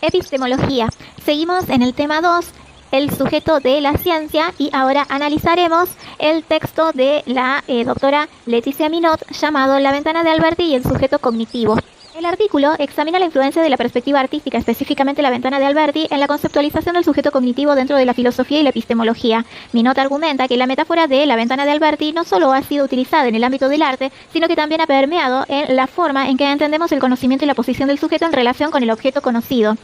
Epistemología. Seguimos en el tema 2, el sujeto de la ciencia, y ahora analizaremos el texto de la doctora Leticia Minot llamado La ventana de Alberti y el sujeto cognitivo. El artículo examina la influencia de la perspectiva artística, específicamente la ventana de Alberti, en la conceptualización del sujeto cognitivo dentro de la filosofía y la epistemología. Minot argumenta que la metáfora de la ventana de Alberti no solo ha sido utilizada en el ámbito del arte, sino que también ha permeado en la forma en que entendemos el conocimiento y la posición del sujeto en relación con el objeto conocido.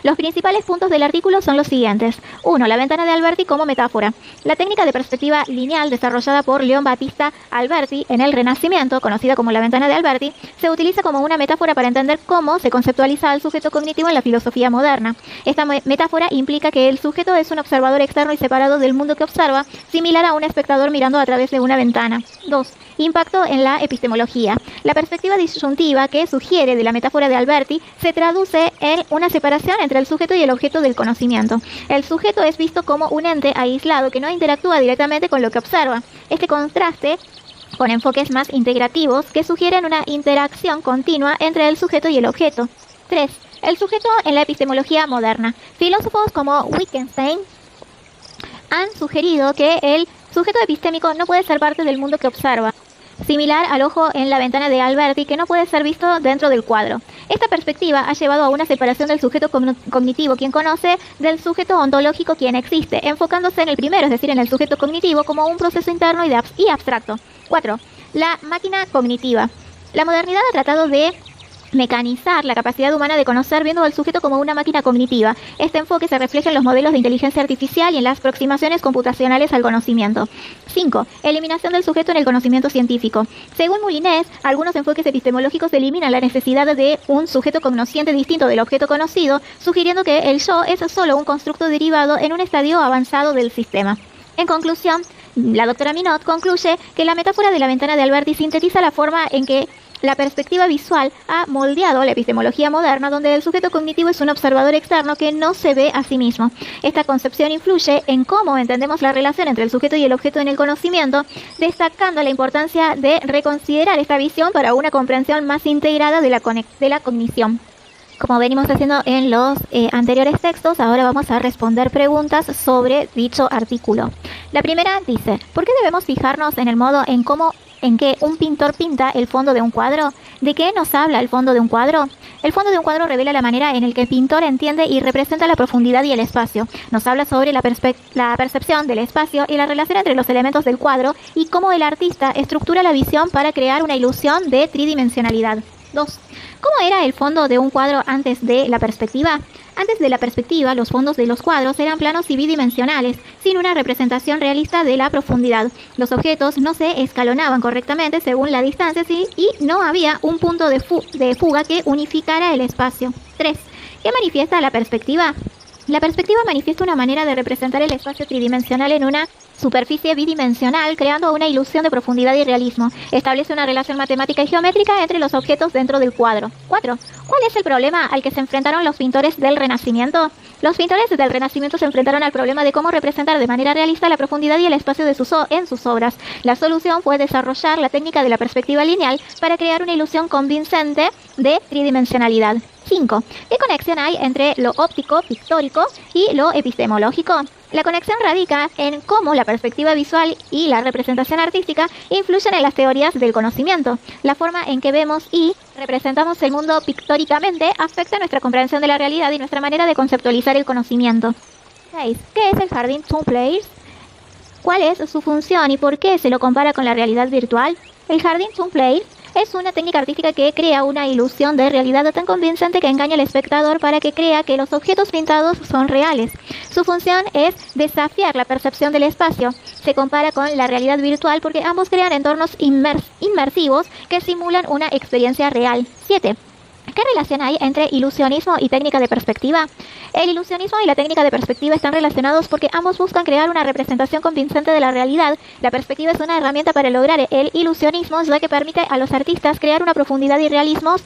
Los principales puntos del artículo son los siguientes. 1. La ventana de Alberti como metáfora. La técnica de perspectiva lineal desarrollada por Leon Battista Alberti en el Renacimiento, conocida como la ventana de Alberti, se utiliza como una metáfora para entender cómo se conceptualiza al sujeto cognitivo en la filosofía moderna. Esta metáfora implica que el sujeto es un observador externo y separado del mundo que observa, similar a un espectador mirando a través de una ventana. 2. Impacto en la epistemología. La perspectiva disyuntiva que sugiere de la metáfora de Alberti se traduce en una separación entre el sujeto y el objeto del conocimiento. El sujeto es visto como un ente aislado que no interactúa directamente con lo que observa. Este contraste con enfoques más integrativos que sugieren una interacción continua entre el sujeto y el objeto. 3. El sujeto en la epistemología moderna. Filósofos como Wittgenstein han sugerido que el sujeto epistémico no puede ser parte del mundo que observa, similar al ojo en la ventana de Alberti que no puede ser visto dentro del cuadro. Esta perspectiva ha llevado a una separación del sujeto cognitivo, quien conoce, del sujeto ontológico, quien existe, enfocándose en el primero, es decir, en el sujeto cognitivo, como un proceso interno y abstracto. 4. La máquina cognitiva. La modernidad ha tratado de mecanizar la capacidad humana de conocer viendo al sujeto como una máquina cognitiva. Este enfoque se refleja en los modelos de inteligencia artificial y en las aproximaciones computacionales al conocimiento. 5. Eliminación del sujeto en el conocimiento científico. Según Moulinès, algunos enfoques epistemológicos eliminan la necesidad de un sujeto cognosciente distinto del objeto conocido, sugiriendo que el yo es solo un constructo derivado en un estadio avanzado del sistema. En conclusión, la doctora Minot concluye que la metáfora de la ventana de Alberti sintetiza la forma en que la perspectiva visual ha moldeado la epistemología moderna, donde el sujeto cognitivo es un observador externo que no se ve a sí mismo. Esta concepción influye en cómo entendemos la relación entre el sujeto y el objeto en el conocimiento, destacando la importancia de reconsiderar esta visión para una comprensión más integrada de la cognición. Como venimos haciendo en los anteriores textos, ahora vamos a responder preguntas sobre dicho artículo. La primera dice, ¿por qué debemos fijarnos en el modo en que un pintor pinta el fondo de un cuadro? ¿De qué nos habla el fondo de un cuadro? El fondo de un cuadro revela la manera en la que el pintor entiende y representa la profundidad y el espacio. Nos habla sobre la percepción del espacio y la relación entre los elementos del cuadro y cómo el artista estructura la visión para crear una ilusión de tridimensionalidad. 2. ¿Cómo era el fondo de un cuadro antes de la perspectiva? Antes de la perspectiva, los fondos de los cuadros eran planos y bidimensionales, sin una representación realista de la profundidad. Los objetos no se escalonaban correctamente según la distancia y no había un punto de fuga que unificara el espacio. 3. ¿Qué manifiesta la perspectiva? La perspectiva manifiesta una manera de representar el espacio tridimensional en una superficie bidimensional, creando una ilusión de profundidad y realismo. Establece una relación matemática y geométrica entre los objetos dentro del cuadro. 4. ¿Cuál es el problema al que se enfrentaron los pintores del Renacimiento? Los pintores del Renacimiento se enfrentaron al problema de cómo representar de manera realista la profundidad y el espacio en sus obras. La solución fue desarrollar la técnica de la perspectiva lineal para crear una ilusión convincente de tridimensionalidad. 5. ¿Qué conexión hay entre lo óptico, pictórico y lo epistemológico? La conexión radica en cómo la perspectiva visual y la representación artística influyen en las teorías del conocimiento. La forma en que vemos y representamos el mundo pictóricamente afecta nuestra comprensión de la realidad y nuestra manera de conceptualizar el conocimiento. 6. ¿Qué es el jardín Two Players? ¿Cuál es su función y por qué se lo compara con la realidad virtual? El jardín Two Players es una técnica artística que crea una ilusión de realidad tan convincente que engaña al espectador para que crea que los objetos pintados son reales. Su función es desafiar la percepción del espacio. Se compara con la realidad virtual porque ambos crean entornos inmersivos que simulan una experiencia real. 7. ¿Qué relación hay entre ilusionismo y técnica de perspectiva? El ilusionismo y la técnica de perspectiva están relacionados porque ambos buscan crear una representación convincente de la realidad. La perspectiva es una herramienta para lograr el ilusionismo, ya que permite a los artistas crear una profundidad y realismo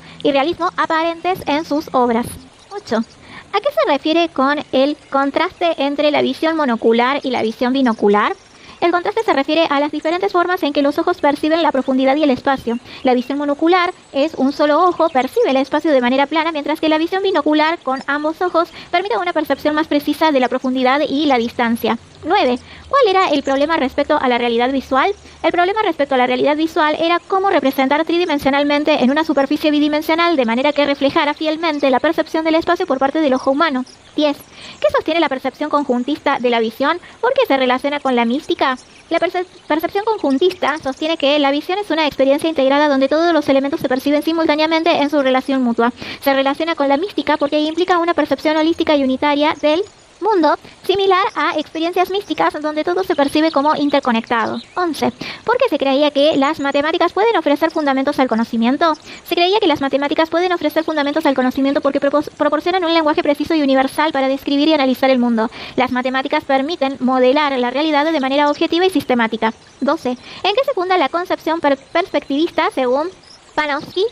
aparentes en sus obras. 8. ¿A qué se refiere con el contraste entre la visión monocular y la visión binocular? El contraste se refiere a las diferentes formas en que los ojos perciben la profundidad y el espacio. La visión monocular es un solo ojo, percibe el espacio de manera plana, mientras que la visión binocular con ambos ojos permite una percepción más precisa de la profundidad y la distancia. 9. ¿Cuál era el problema respecto a la realidad visual? El problema respecto a la realidad visual era cómo representar tridimensionalmente en una superficie bidimensional de manera que reflejara fielmente la percepción del espacio por parte del ojo humano. 10. ¿Qué sostiene la percepción conjuntista de la visión? ¿Por qué se relaciona con la mística? La percepción conjuntista sostiene que la visión es una experiencia integrada donde todos los elementos se perciben simultáneamente en su relación mutua. Se relaciona con la mística porque implica una percepción holística y unitaria del mundo, similar a experiencias místicas donde todo se percibe como interconectado. 11. ¿Por qué se creía que las matemáticas pueden ofrecer fundamentos al conocimiento? Se creía que las matemáticas pueden ofrecer fundamentos al conocimiento porque proporcionan un lenguaje preciso y universal para describir y analizar el mundo. Las matemáticas permiten modelar la realidad de manera objetiva y sistemática. 12. ¿En qué se funda la concepción perspectivista según Panofsky?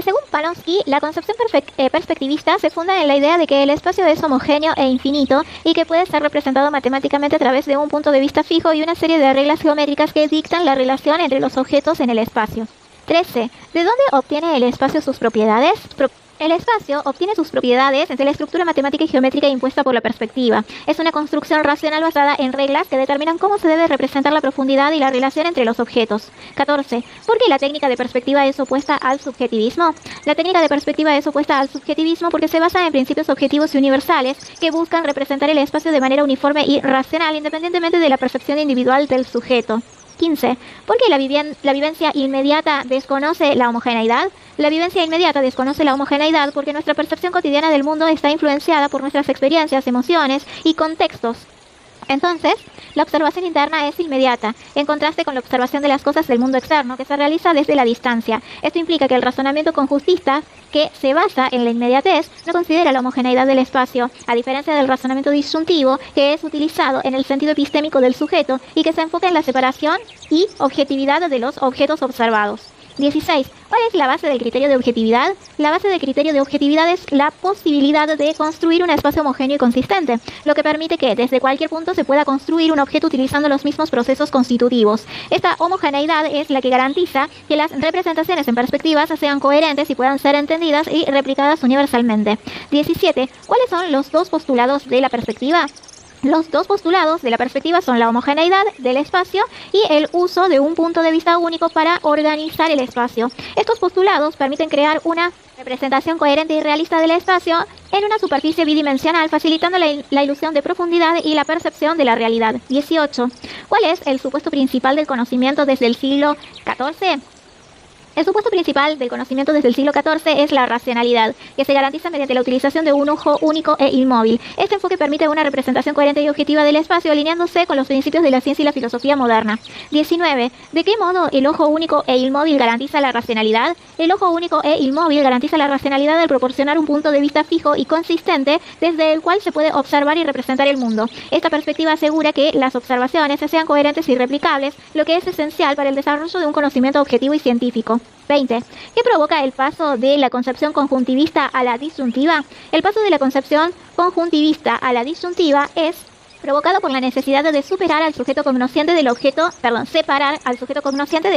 Según Panofsky, la concepción perspectivista se funda en la idea de que el espacio es homogéneo e infinito y que puede ser representado matemáticamente a través de un punto de vista fijo y una serie de reglas geométricas que dictan la relación entre los objetos en el espacio. 13. ¿De dónde obtiene el espacio sus propiedades? El espacio obtiene sus propiedades de la estructura matemática y geométrica impuesta por la perspectiva. Es una construcción racional basada en reglas que determinan cómo se debe representar la profundidad y la relación entre los objetos. 14. ¿Por qué la técnica de perspectiva es opuesta al subjetivismo? La técnica de perspectiva es opuesta al subjetivismo porque se basa en principios objetivos y universales que buscan representar el espacio de manera uniforme y racional independientemente de la percepción individual del sujeto. 15. ¿Por qué la vivencia inmediata desconoce la homogeneidad? La vivencia inmediata desconoce la homogeneidad porque nuestra percepción cotidiana del mundo está influenciada por nuestras experiencias, emociones y contextos. Entonces, la observación interna es inmediata, en contraste con la observación de las cosas del mundo externo, que se realiza desde la distancia. Esto implica que el razonamiento conjuntista, que se basa en la inmediatez, no considera la homogeneidad del espacio, a diferencia del razonamiento disyuntivo, que es utilizado en el sentido epistémico del sujeto y que se enfoca en la separación y objetividad de los objetos observados. 16. ¿Cuál es la base del criterio de objetividad? La base del criterio de objetividad es la posibilidad de construir un espacio homogéneo y consistente, lo que permite que desde cualquier punto se pueda construir un objeto utilizando los mismos procesos constitutivos. Esta homogeneidad es la que garantiza que las representaciones en perspectivas sean coherentes y puedan ser entendidas y replicadas universalmente. 17. ¿Cuáles son los dos postulados de la perspectiva? Los dos postulados de la perspectiva son la homogeneidad del espacio y el uso de un punto de vista único para organizar el espacio. Estos postulados permiten crear una representación coherente y realista del espacio en una superficie bidimensional, facilitando la ilusión de profundidad y la percepción de la realidad. 18. ¿Cuál es el supuesto principal del conocimiento desde el siglo XIV? El supuesto principal del conocimiento desde el siglo XIV es la racionalidad, que se garantiza mediante la utilización de un ojo único e inmóvil. Este enfoque permite una representación coherente y objetiva del espacio, alineándose con los principios de la ciencia y la filosofía moderna. 19. ¿De qué modo el ojo único e inmóvil garantiza la racionalidad? El ojo único e inmóvil garantiza la racionalidad al proporcionar un punto de vista fijo y consistente desde el cual se puede observar y representar el mundo. Esta perspectiva asegura que las observaciones sean coherentes y replicables, lo que es esencial para el desarrollo de un conocimiento objetivo y científico. 20. ¿Qué provoca el paso de la concepción conjuntivista a la disyuntiva? El paso de la concepción conjuntivista a la disyuntiva es provocado por la necesidad de separar al sujeto cognosciente del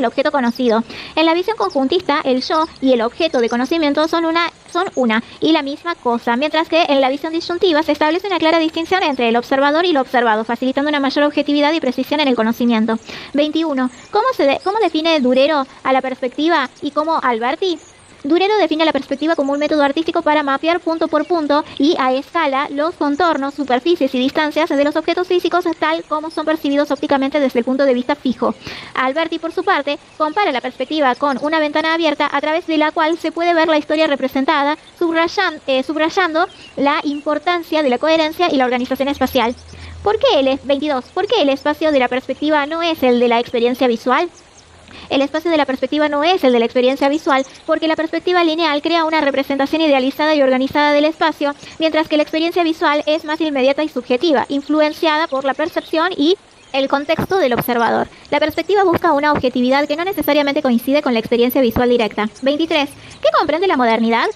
objeto conocido. En la visión conjuntista, el yo y el objeto de conocimiento son una y la misma cosa, mientras que en la visión disyuntiva se establece una clara distinción entre el observador y lo observado, facilitando una mayor objetividad y precisión en el conocimiento. 21. ¿Cómo define Durero a la perspectiva y cómo Alberti? Durero define la perspectiva como un método artístico para mapear punto por punto y a escala los contornos, superficies y distancias de los objetos físicos tal como son percibidos ópticamente desde el punto de vista fijo. Alberti, por su parte, compara la perspectiva con una ventana abierta a través de la cual se puede ver la historia representada, subrayando la importancia de la coherencia y la organización espacial. ¿Por qué el espacio de la perspectiva no es el de la experiencia visual? El espacio de la perspectiva no es el de la experiencia visual, porque la perspectiva lineal crea una representación idealizada y organizada del espacio, mientras que la experiencia visual es más inmediata y subjetiva, influenciada por la percepción y el contexto del observador. La perspectiva busca una objetividad que no necesariamente coincide con la experiencia visual directa. 23. ¿Qué comprende la modernidad?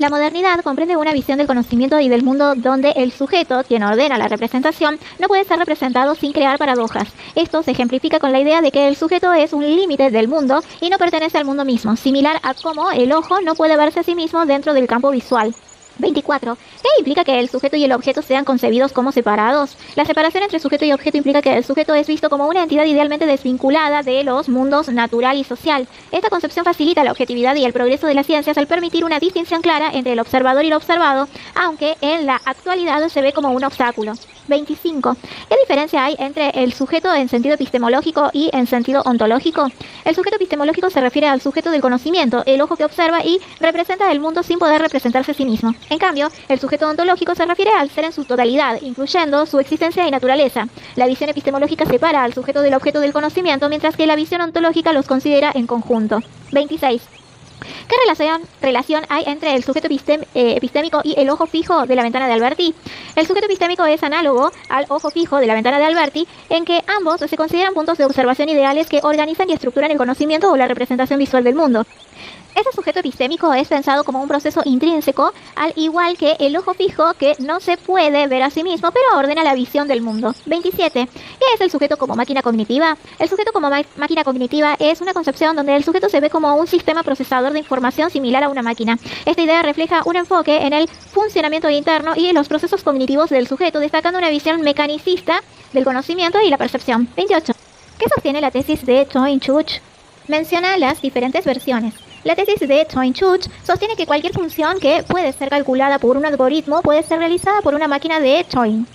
La modernidad comprende una visión del conocimiento y del mundo donde el sujeto, quien ordena la representación, no puede ser representado sin crear paradojas. Esto se ejemplifica con la idea de que el sujeto es un límite del mundo y no pertenece al mundo mismo, similar a cómo el ojo no puede verse a sí mismo dentro del campo visual. 24. ¿Qué implica que el sujeto y el objeto sean concebidos como separados? La separación entre sujeto y objeto implica que el sujeto es visto como una entidad idealmente desvinculada de los mundos natural y social. Esta concepción facilita la objetividad y el progreso de las ciencias al permitir una distinción clara entre el observador y el observado, aunque en la actualidad se ve como un obstáculo. 25. ¿Qué diferencia hay entre el sujeto en sentido epistemológico y en sentido ontológico? El sujeto epistemológico se refiere al sujeto del conocimiento, el ojo que observa y representa el mundo sin poder representarse a sí mismo. En cambio, el sujeto ontológico se refiere al ser en su totalidad, incluyendo su existencia y naturaleza. La visión epistemológica separa al sujeto del objeto del conocimiento, mientras que la visión ontológica los considera en conjunto. 26. ¿Qué relación hay entre el sujeto epistémico y el ojo fijo de la ventana de Alberti? El sujeto epistémico es análogo al ojo fijo de la ventana de Alberti, en que ambos se consideran puntos de observación ideales que organizan y estructuran el conocimiento o la representación visual del mundo. Este sujeto epistémico es pensado como un proceso intrínseco, al igual que el ojo fijo, que no se puede ver a sí mismo, pero ordena la visión del mundo. 27. ¿Qué es el sujeto como máquina cognitiva? El sujeto como máquina cognitiva es una concepción donde el sujeto se ve como un sistema procesador de información similar a una máquina. Esta idea refleja un enfoque en el funcionamiento interno y en los procesos cognitivos del sujeto, destacando una visión mecanicista del conocimiento y la percepción. 28. ¿Qué sostiene la tesis de Toyn-Chuch? Menciona las diferentes versiones. La tesis de Toyn-Chuch sostiene que cualquier función que puede ser calculada por un algoritmo puede ser realizada por una máquina de Toyn.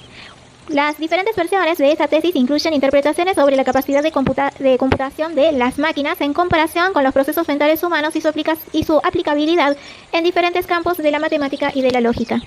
Las diferentes versiones de esta tesis incluyen interpretaciones sobre la capacidad de computación de las máquinas en comparación con los procesos mentales humanos y su aplicabilidad en diferentes campos de la matemática y de la lógica.